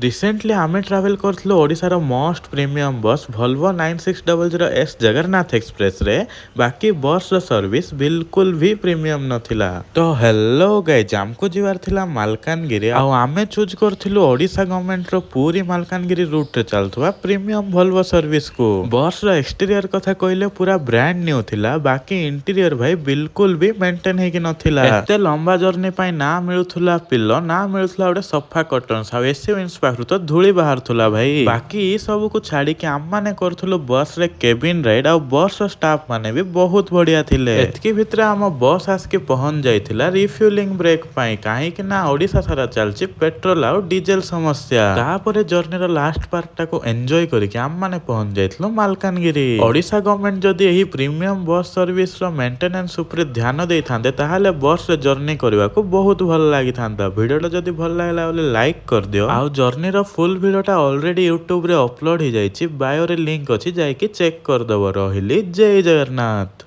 Recently आमे travel करथिलु ओडिशार most premium बस वोल्वो 9600 जगन्नाथ एक्सप्रेस रे। बाकी बस रो सर्विस बिल्कुल भी प्रीमियम नथिला। तो हेलो गाइस, हमको जीवार थिला मालकानगिरी आ आमे चूज करथिलु ओडिशा गवर्नमेंट रो पूरी मालकानगिरी रूट रे चलथुवा प्रीमियम वोल्वो सर्विस को। बस रो एक्सटीरियर कथा कहले पूरा ब्रांड न्यू थिला। बाकी इंटीरियर भाई बिल्कुल भी मेंटेन हे कि नथिला। एते लंबा जर्नी पई ना मिलुथुला पिल्लो, ना मिलुथुला ओडे सफा कर्टन्स आ एसी पाखरु तो धूली बाहर थुला भाई। बाकी ई सब को छाड़ी के आम माने करथुलो बस रे केबिन राइड आ बस रो स्टाफ माने भी बहुत बढ़िया थिले। एतकी भितरे हम बस आसके पहुंच जाइथिला रिफ्यूलिंग ब्रेक पाई, काहे कि ना ओडिशा सारा चलची पेट्रोल आ डीजल समस्या। तापरे जर्नी रो लास्ट पार्ट टा को एन्जॉय करी के आम माने पहुंच जाइथिलो मालकानगिरी। ओडिशा गवर्नमेंट जदी एही प्रीमियम बस सर्विस रो मेंटेनेंस ऊपर ध्यान देई थांदे ताहाले बस रे जर्नी करबा को बहुत भल लागि थांदा। वीडियोटा जदी भल लागला बोले लाइक कर दियो। आ जर्नी रो फुल वीडियोटा ऑलरेडी यूट्यूब रे अपलोड हो जाइछि, बायो रे लिंक अछि, जाई कि चेक कर दबो। रहिली जय जगन्नाथ।